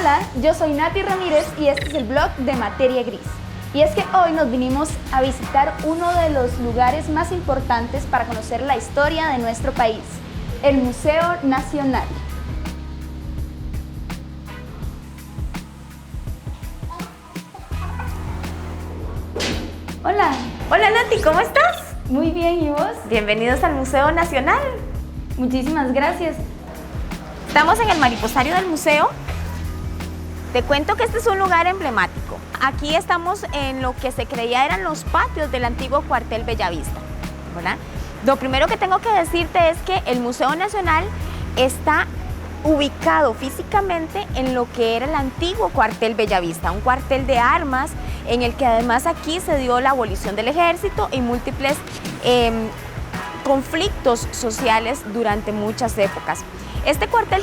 Hola, yo soy Nati Ramírez y este es el blog de Materia Gris. Y es que hoy nos vinimos a visitar uno de los lugares más importantes para conocer la historia de nuestro país, el Museo Nacional. Hola. Hola Nati, ¿cómo estás? Muy bien, ¿y vos? Bienvenidos al Museo Nacional. Muchísimas gracias. Estamos en el mariposario del museo. Te cuento que este es un lugar emblemático. Aquí estamos en lo que se creía eran los patios del antiguo cuartel Bellavista, ¿verdad? Lo primero que tengo que decirte es que el Museo Nacional está ubicado físicamente en lo que era el antiguo cuartel Bellavista, un cuartel de armas en el que además aquí se dio la abolición del ejército y múltiples conflictos sociales durante muchas épocas. Este cuartel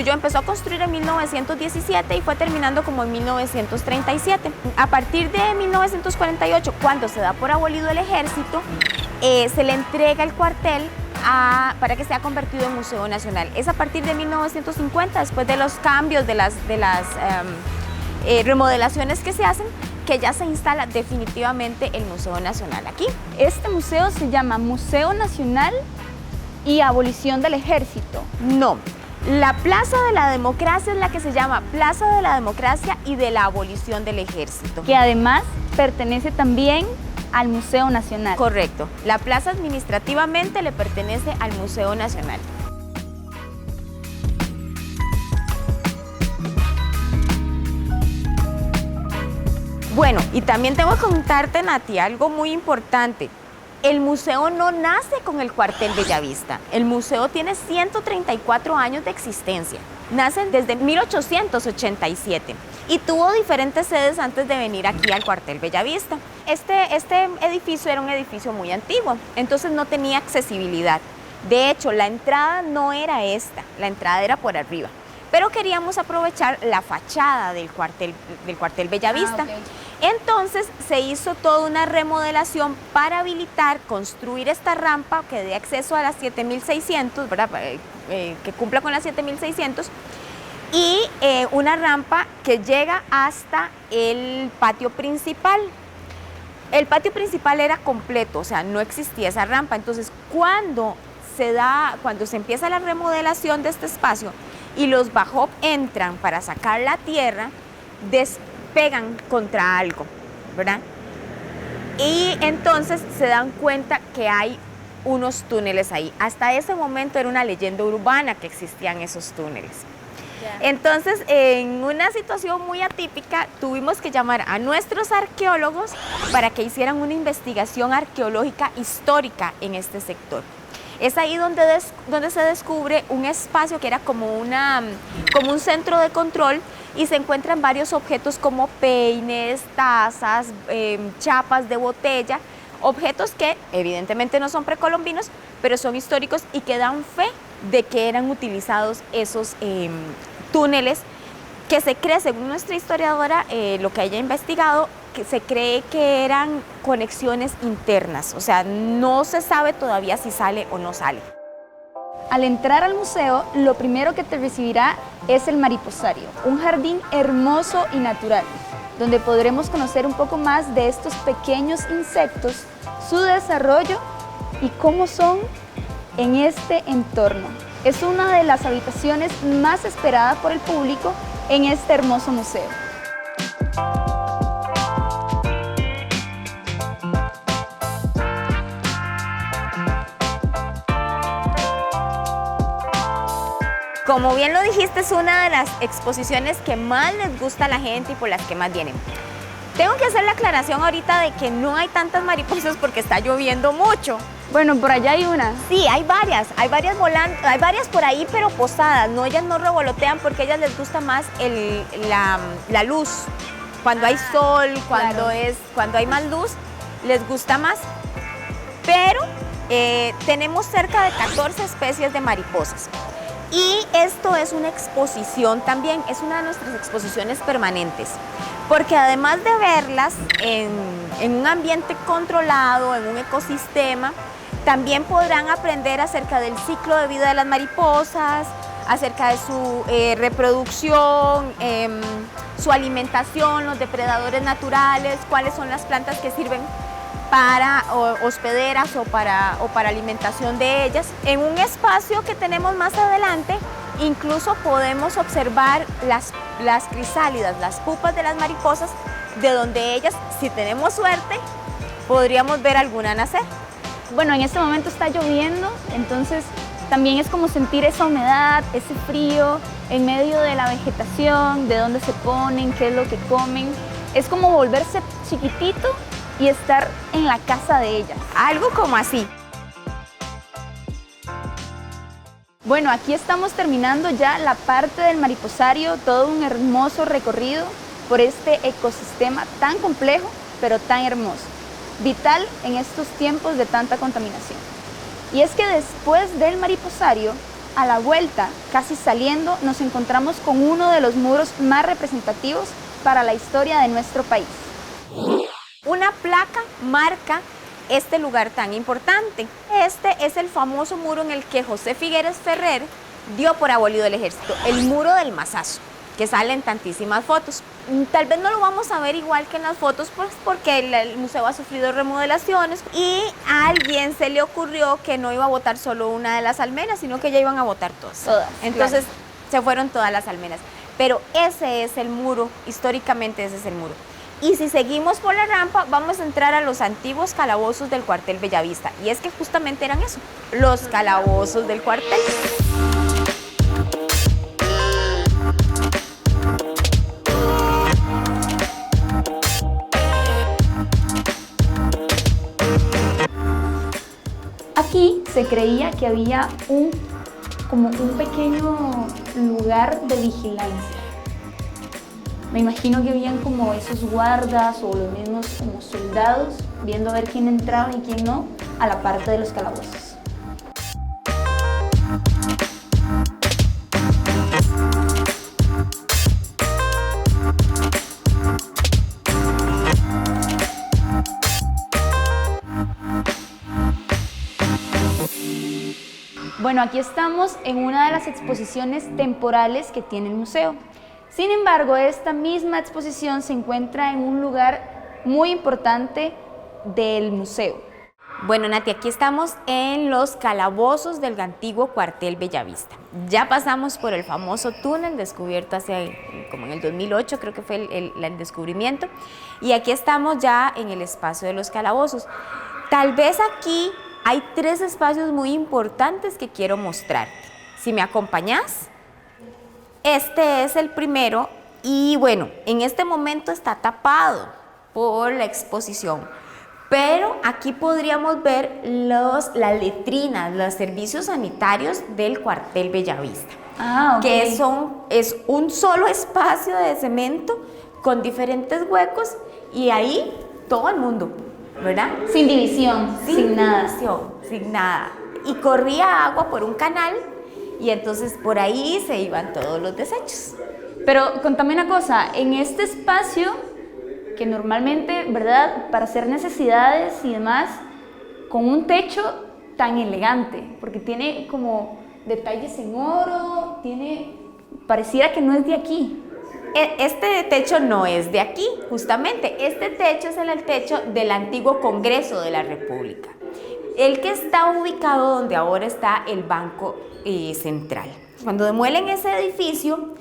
empezó a construir en 1917 y fue terminando como en 1937. A partir de 1948, cuando se da por abolido el ejército, se le entrega el cuartel para que sea convertido en Museo Nacional. Es a partir de 1950, después de los cambios, de las remodelaciones que se hacen, que ya se instala definitivamente el Museo Nacional aquí. Este museo se llama Museo Nacional y Abolición del Ejército. No, la Plaza de la Democracia es la que se llama Plaza de la Democracia y de la Abolición del Ejército. Que además pertenece también al Museo Nacional. Correcto, la plaza administrativamente le pertenece al Museo Nacional. Bueno, y también tengo que contarte, Nati, algo muy importante. El museo no nace con el cuartel Bellavista. El museo tiene 134 años de existencia. Nace desde 1887 y tuvo diferentes sedes antes de venir aquí al cuartel Bellavista. Este edificio era un edificio muy antiguo, entonces no tenía accesibilidad. De hecho, la entrada no era esta, la entrada era por arriba. Pero queríamos aprovechar la fachada del cuartel Bellavista. Okay. Entonces se hizo toda una remodelación para habilitar, construir esta rampa que dé acceso a las 7600, ¿verdad? Que cumpla con las 7600, y una rampa que llega hasta el patio principal. El patio principal era completo, o sea, no existía esa rampa. Entonces, cuando se empieza la remodelación de este espacio y los bajop entran para sacar la tierra, despegan contra algo, ¿verdad? Y entonces se dan cuenta que hay unos túneles ahí. Hasta ese momento era una leyenda urbana que existían esos túneles. Yeah. Entonces, en una situación muy atípica, tuvimos que llamar a nuestros arqueólogos para que hicieran una investigación arqueológica histórica en este sector. Es ahí donde se descubre un espacio que era como un centro de control y se encuentran varios objetos como peines, tazas, chapas de botella, objetos que evidentemente no son precolombinos, pero son históricos y que dan fe de que eran utilizados esos túneles que se cree, según nuestra historiadora, lo que haya investigado, que se cree que eran conexiones internas, o sea, no se sabe todavía si sale o no sale. Al entrar al museo, lo primero que te recibirá es el mariposario, un jardín hermoso y natural, donde podremos conocer un poco más de estos pequeños insectos, su desarrollo y cómo son en este entorno. Es una de las habitaciones más esperadas por el público en este hermoso museo. Como bien lo dijiste, es una de las exposiciones que más les gusta a la gente y por las que más vienen. Tengo que hacer la aclaración ahorita de que no hay tantas mariposas porque está lloviendo mucho. Bueno, por allá hay una. Sí, hay varias volando, hay varias por ahí, pero posadas. No, ellas no revolotean porque a ellas les gusta más la luz. Cuando hay sol, cuando hay más luz, les gusta más. Pero tenemos cerca de 14 especies de mariposas. Y esto es una exposición también, es una de nuestras exposiciones permanentes, porque además de verlas en un ambiente controlado, en un ecosistema, también podrán aprender acerca del ciclo de vida de las mariposas, acerca de su reproducción, su alimentación, los depredadores naturales, cuáles son las plantas que sirven para hospederas o para alimentación de ellas. En un espacio que tenemos más adelante, incluso podemos observar las crisálidas, las pupas de las mariposas, de donde ellas, si tenemos suerte, podríamos ver alguna nacer. Bueno, en este momento está lloviendo, entonces también es como sentir esa humedad, ese frío en medio de la vegetación, de dónde se ponen, qué es lo que comen. Es como volverse chiquitito y estar en la casa de ellas. Algo como así. Bueno, aquí estamos terminando ya la parte del mariposario, todo un hermoso recorrido por este ecosistema tan complejo, pero tan hermoso, vital en estos tiempos de tanta contaminación. Y es que después del mariposario, a la vuelta, casi saliendo, nos encontramos con uno de los muros más representativos para la historia de nuestro país. Una placa marca este lugar tan importante. Este es el famoso muro en el que José Figueres Ferrer dio por abolido el ejército, el muro del Mazazo, que sale en tantísimas fotos. Tal vez no lo vamos a ver igual que en las fotos, pues porque el museo ha sufrido remodelaciones y a alguien se le ocurrió que no iba a botar solo una de las almenas, sino que ya iban a botar todas. Entonces se fueron todas las almenas. Pero ese es el muro, históricamente ese es el muro. Y si seguimos por la rampa, vamos a entrar a los antiguos calabozos del cuartel Bellavista. Y es que justamente eran eso, los calabozos del cuartel. Aquí se creía que había como un pequeño lugar de vigilancia. Me imagino que habían como esos guardas o los mismos como soldados viendo a ver quién entraba y quién no a la parte de los calabozos. Bueno, aquí estamos en una de las exposiciones temporales que tiene el museo. Sin embargo, esta misma exposición se encuentra en un lugar muy importante del museo. Bueno, Nati, aquí estamos en los calabozos del antiguo cuartel Bellavista. Ya pasamos por el famoso túnel descubierto hace como en el 2008, creo que fue el descubrimiento. Y aquí estamos ya en el espacio de los calabozos. Tal vez aquí hay 3 espacios muy importantes que quiero mostrarte. Si me acompañas. Este es el primero y bueno, en este momento está tapado por la exposición, pero aquí podríamos ver las letrinas, los servicios sanitarios del cuartel Bellavista, que es un solo espacio de cemento con diferentes huecos y ahí todo el mundo, ¿verdad? Sin división, sin nada. Sin nada. Y corría agua por un canal. Y entonces por ahí se iban todos los desechos. Pero contame una cosa, en este espacio que normalmente, ¿verdad?, para hacer necesidades y demás, con un techo tan elegante, porque tiene como detalles en oro, pareciera que no es de aquí. Este techo no es de aquí, justamente. Este techo es el techo del antiguo Congreso de la República, el que está ubicado donde ahora está el Banco Central. Cuando demuelen ese edificio,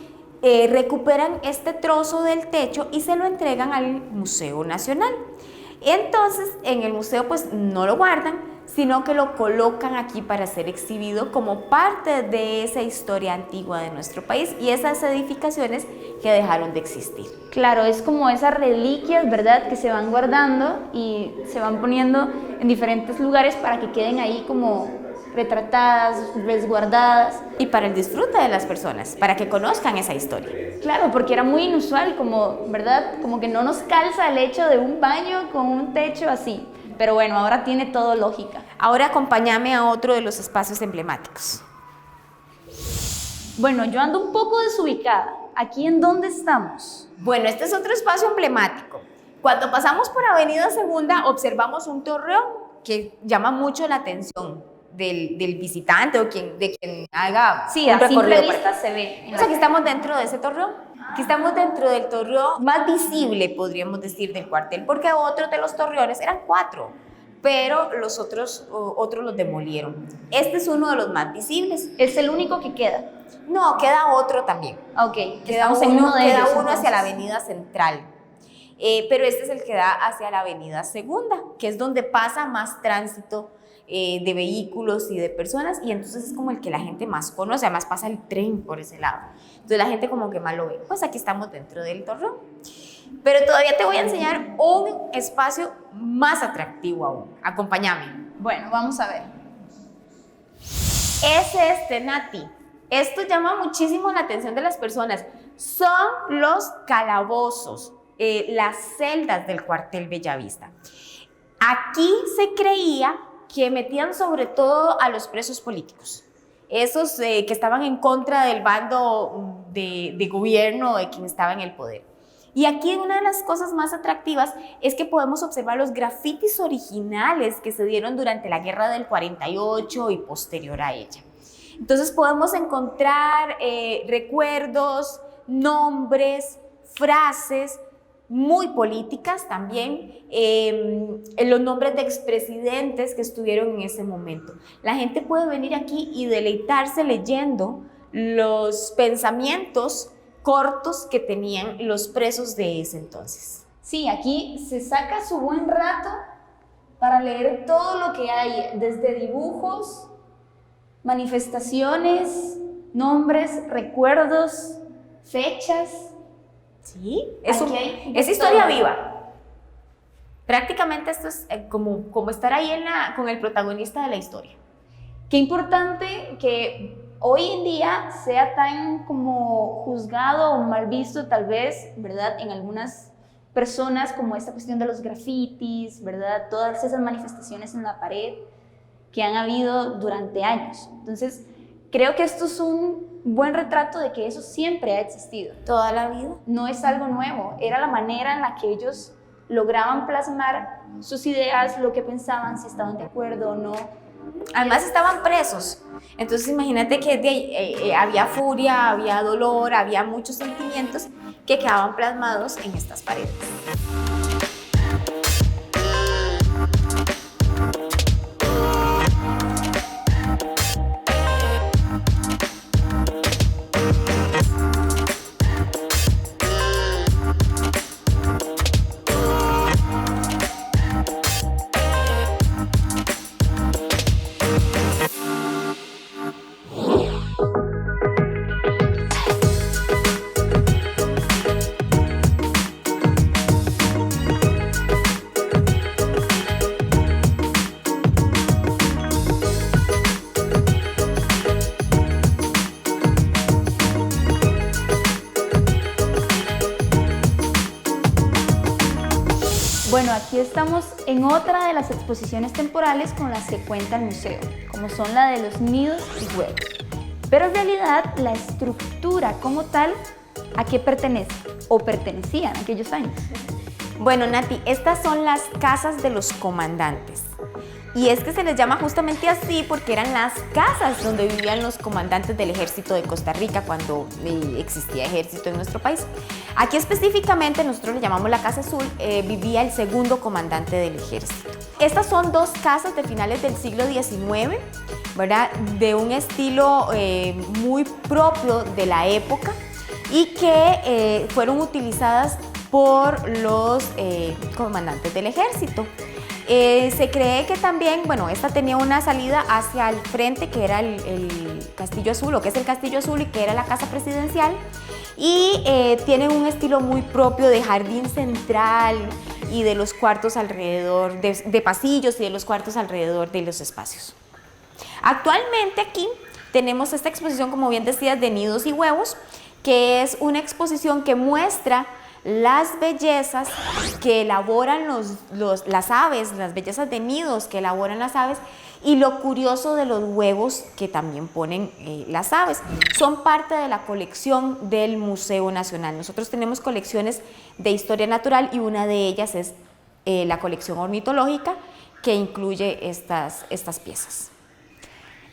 recuperan este trozo del techo y se lo entregan al Museo Nacional. Entonces, en el museo pues no lo guardan, sino que lo colocan aquí para ser exhibido como parte de esa historia antigua de nuestro país y esas edificaciones que dejaron de existir. Claro, es como esas reliquias, ¿verdad?, que se van guardando y se van poniendo en diferentes lugares para que queden ahí como retratadas, resguardadas. Y para el disfrute de las personas, para que conozcan esa historia. Claro, porque era muy inusual, como, ¿verdad?, como que no nos calza el hecho de un baño con un techo así. Pero bueno, ahora tiene todo lógica. Ahora acompáñame a otro de los espacios emblemáticos. Bueno, yo ando un poco desubicada. ¿Aquí en dónde estamos? Bueno, este es otro espacio emblemático. Cuando pasamos por Avenida Segunda, observamos un torreón que llama mucho la atención. del visitante o de quien haga Sí, un a simple recorrido. vista se ve. Entonces aquí estamos dentro de ese torreón. Aquí estamos dentro del torreón más visible, podríamos decir, del cuartel, porque otros de los torreones eran 4, pero los otros los demolieron. Este es uno de los más visibles. ¿Es el único que queda? No, queda otro también. Ok, Queda estamos en uno de ellos. uno hacia la entonces. avenida Central. Pero este es el que da hacia la avenida Segunda, que es donde pasa más tránsito de vehículos y de personas, y entonces es como el que la gente más conoce, además pasa el tren por ese lado. Entonces la gente como que más lo ve. Pues aquí estamos dentro del torreón. Pero todavía te voy a enseñar un espacio más atractivo aún. Acompáñame. Bueno, vamos a ver. Es este, Nati. Esto llama muchísimo la atención de las personas. Son los calabozos, las celdas del cuartel Bellavista. Aquí se creía que metían sobre todo a los presos políticos, esos que estaban en contra del bando de gobierno de quien estaba en el poder. Y aquí una de las cosas más atractivas es que podemos observar los grafitis originales que se dieron durante la guerra del 48 y posterior a ella. Entonces podemos encontrar recuerdos, nombres, frases muy políticas también, los nombres de expresidentes que estuvieron en ese momento. La gente puede venir aquí y deleitarse leyendo los pensamientos cortos que tenían los presos de ese entonces. Sí, aquí se saca su buen rato para leer todo lo que hay, desde dibujos, manifestaciones, nombres, recuerdos, fechas. Sí, es historia todo. viva. Prácticamente esto es como estar ahí con el protagonista de la historia. Qué importante que hoy en día sea tan como juzgado o mal visto tal vez, ¿verdad? En algunas personas como esta cuestión de los grafitis, ¿verdad? Todas esas manifestaciones en la pared que han habido durante años. Entonces, creo que esto es un buen retrato de que eso siempre ha existido. Toda la vida. No es algo nuevo, era la manera en la que ellos lograban plasmar sus ideas, lo que pensaban, si estaban de acuerdo o no. Además estaban presos, entonces imagínate que había furia, había dolor, había muchos sentimientos que quedaban plasmados en estas paredes. Bueno, aquí estamos en otra de las exposiciones temporales con las que cuenta el museo, como son la de los nidos y huevos. Pero en realidad la estructura como tal, ¿a qué pertenece? ¿O pertenecía en aquellos años? Bueno, Nati, estas son las casas de los comandantes. Y es que se les llama justamente así porque eran las casas donde vivían los comandantes del ejército de Costa Rica cuando existía ejército en nuestro país. Aquí específicamente, nosotros le llamamos la Casa Azul, vivía el segundo comandante del ejército. Estas son dos casas de finales del siglo XIX, ¿verdad? De un estilo muy propio de la época y que fueron utilizadas por los comandantes del ejército. Se cree que también, bueno, esta tenía una salida hacia el frente, que era el Castillo Azul, o que es el Castillo Azul y que era la casa presidencial, y tienen un estilo muy propio de jardín central y de los cuartos alrededor, de pasillos y de los cuartos alrededor de los espacios. Actualmente aquí tenemos esta exposición, como bien decías, de nidos y huevos, que es una exposición que muestra las bellezas que elaboran las aves, las bellezas de nidos que elaboran las aves y lo curioso de los huevos que también ponen las aves. Son parte de la colección del Museo Nacional. Nosotros tenemos colecciones de historia natural y una de ellas es la colección ornitológica que incluye estas piezas.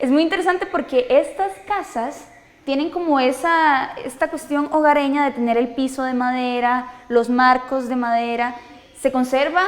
Es muy interesante porque estas casas tienen como esta cuestión hogareña de tener el piso de madera, los marcos de madera. Se conserva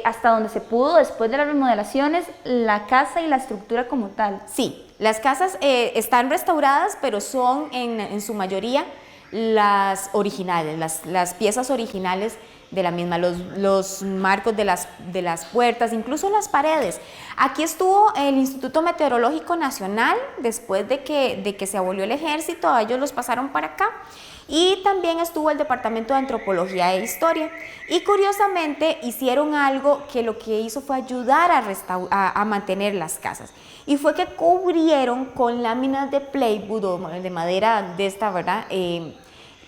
hasta donde se pudo, después de las remodelaciones, la casa y la estructura como tal. Sí, las casas están restauradas, pero son en su mayoría las originales, las piezas originales de la misma, los marcos de las puertas, incluso las paredes. Aquí estuvo el Instituto Meteorológico Nacional, después de que se abolió el ejército, ellos los pasaron para acá, y también estuvo el Departamento de Antropología e Historia, y curiosamente hicieron algo que lo que hizo fue ayudar a mantener las casas, y fue que cubrieron con láminas de plywood o de madera de esta, ¿verdad?,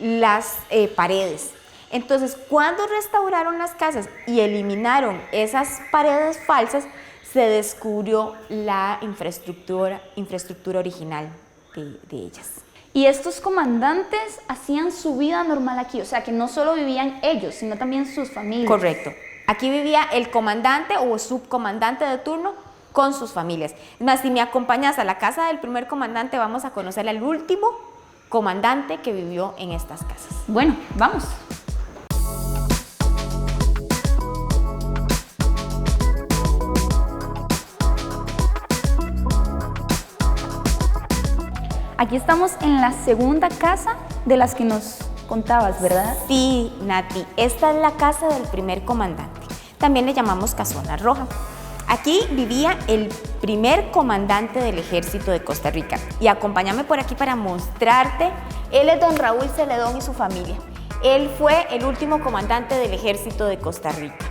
las paredes. Entonces, cuando restauraron las casas y eliminaron esas paredes falsas, se descubrió la infraestructura original de ellas. Y estos comandantes hacían su vida normal aquí, o sea, que no solo vivían ellos, sino también sus familias. Correcto. Aquí vivía el comandante o subcomandante de turno con sus familias. Más, si me acompañas a la casa del primer comandante, vamos a conocer al último comandante que vivió en estas casas. Bueno, vamos. Aquí estamos en la segunda casa de las que nos contabas, ¿verdad? Sí, Nati, esta es la casa del primer comandante. También le llamamos Casona Roja. Aquí vivía el primer comandante del ejército de Costa Rica. Y acompáñame por aquí para mostrarte. Él es don Raúl Celedón y su familia. Él fue el último comandante del ejército de Costa Rica.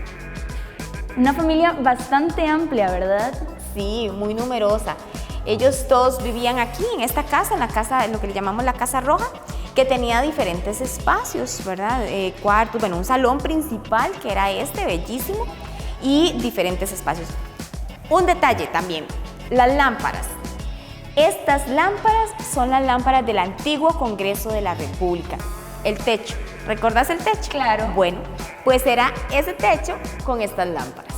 Una familia bastante amplia, ¿verdad? Sí, muy numerosa. Ellos todos vivían aquí, en esta casa, en la casa, en lo que le llamamos la Casa Roja, que tenía diferentes espacios, ¿verdad? Cuartos, bueno, un salón principal, que era bellísimo, y diferentes espacios. Un detalle también, las lámparas. Estas lámparas son las lámparas del antiguo Congreso de la República. El techo, ¿recordás el techo? Claro. Bueno, pues era ese techo con estas lámparas.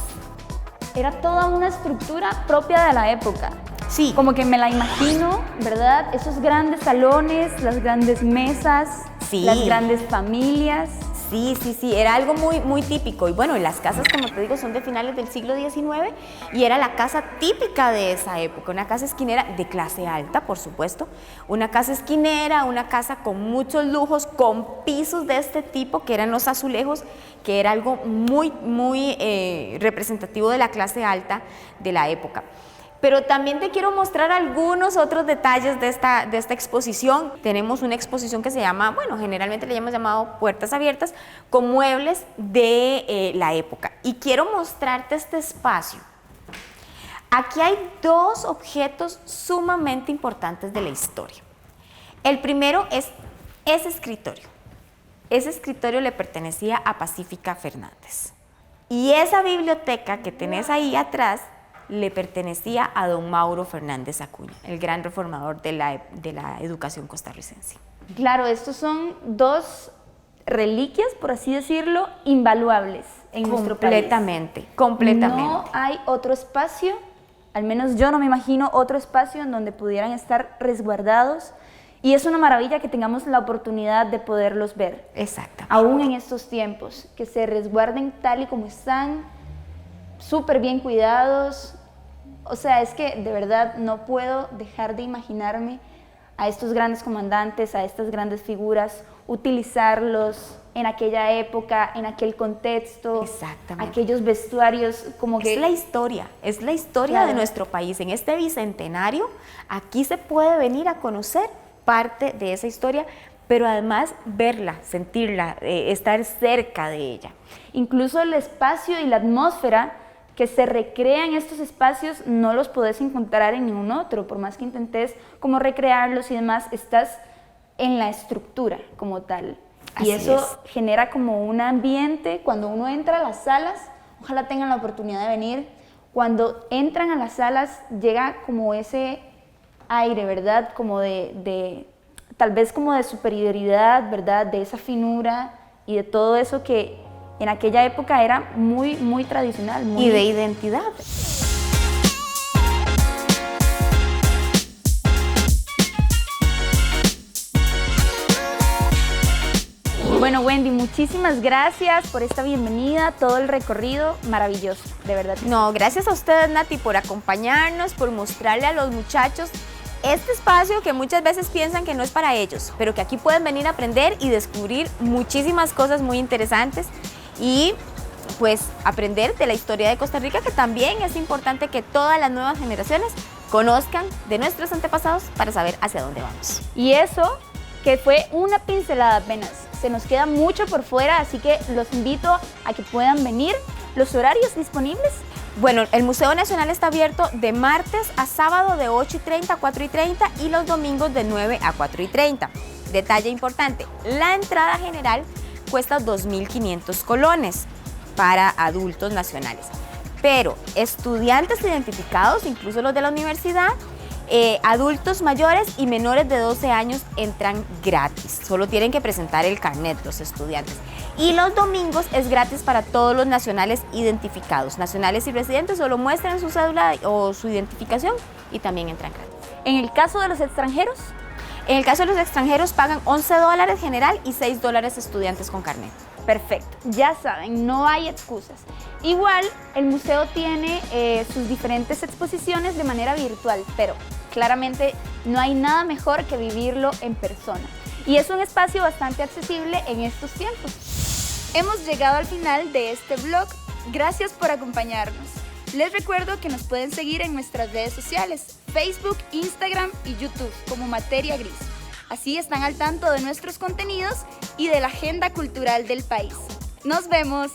Era toda una estructura propia de la época. Sí. Como que me la imagino, ¿verdad? Esos grandes salones, las grandes mesas, sí, las grandes familias. Sí, era algo muy, muy típico. Y bueno, las casas, como te digo, son de finales del siglo XIX y era la casa típica de esa época, una casa esquinera de clase alta, por supuesto, una casa esquinera, una casa con muchos lujos, con pisos de este tipo, que eran los azulejos, que era algo muy, muy representativo de la clase alta de la época. Pero también te quiero mostrar algunos otros detalles de esta exposición. Tenemos una exposición que se llama, bueno, generalmente le hemos llamado Puertas Abiertas, con muebles de la época. Y quiero mostrarte este espacio. Aquí hay dos objetos sumamente importantes de la historia. El primero es ese escritorio. Ese escritorio le pertenecía a Pacífica Fernández. Y esa biblioteca que tenés ahí atrás le pertenecía a don Mauro Fernández Acuña, el gran reformador de la educación costarricense. Claro, estos son dos reliquias, por así decirlo, invaluables en nuestro país. Completamente. No hay otro espacio, al menos yo no me imagino otro espacio en donde pudieran estar resguardados, y es una maravilla que tengamos la oportunidad de poderlos ver. Exactamente. Aún en estos tiempos, que se resguarden tal y como están, súper bien cuidados. O sea, es que de verdad no puedo dejar de imaginarme a estos grandes comandantes, a estas grandes figuras, utilizarlos en aquella época, en aquel contexto. Exactamente. Aquellos vestuarios como que... Es la historia Claro. de nuestro país. En este bicentenario, aquí se puede venir a conocer parte de esa historia, pero además verla, sentirla, estar cerca de ella. Incluso el espacio y la atmósfera que se recrea en estos espacios no los podés encontrar en ningún otro, por más que intentes como recrearlos y demás, estás en la estructura como tal. Así y eso es. genera como un ambiente, cuando uno entra a las salas, ojalá tengan la oportunidad de venir, cuando entran a las salas llega como ese aire, ¿verdad? Como tal vez como de superioridad, ¿verdad? De esa finura y de todo eso que en aquella época era muy, muy tradicional. Y de identidad. Bueno, Wendy, muchísimas gracias por esta bienvenida, todo el recorrido maravilloso, de verdad. No, gracias a ustedes, Nati, por acompañarnos, por mostrarle a los muchachos este espacio que muchas veces piensan que no es para ellos, pero que aquí pueden venir a aprender y descubrir muchísimas cosas muy interesantes y pues aprender de la historia de Costa Rica, que también es importante que todas las nuevas generaciones conozcan de nuestros antepasados para saber hacia dónde vamos. Y eso que fue una pincelada apenas, se nos queda mucho por fuera, así que los invito a que puedan venir. ¿Los horarios disponibles? Bueno, el Museo Nacional está abierto de martes a sábado de 8:30 a 4:30 y los domingos de 9 a 4:30. Detalle importante, la entrada general cuesta 2.500 colones para adultos nacionales, pero estudiantes identificados, incluso los de la universidad, adultos mayores y menores de 12 años entran gratis. Solo tienen que presentar el carnet los estudiantes. Y los domingos es gratis para todos los nacionales identificados. Nacionales y residentes solo muestran su cédula o su identificación y también entran gratis. En el caso de los extranjeros, En el caso de los extranjeros pagan $11 general y $6 estudiantes con carnet. perfecto, ya saben, no hay excusas. Igual, el museo tiene sus diferentes exposiciones de manera virtual, pero claramente no hay nada mejor que vivirlo en persona. Y es un espacio bastante accesible en estos tiempos. Hemos llegado al final de este vlog. Gracias por acompañarnos. Les recuerdo que nos pueden seguir en nuestras redes sociales, Facebook, Instagram y YouTube como Materia Gris. Así están al tanto de nuestros contenidos y de la agenda cultural del país. ¡Nos vemos!